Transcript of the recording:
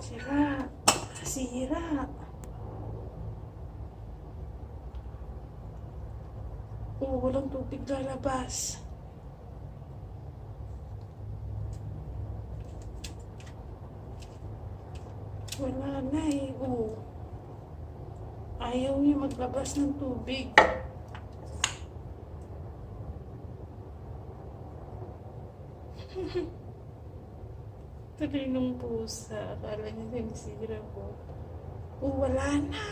Sira. Sira. Oh, walang tubig lalabas. Wala na eh. Oh. Ayaw niya maglabas ng tubig. Tuloy nung pusa. Akala niya sinisira ko. Oh, wala na.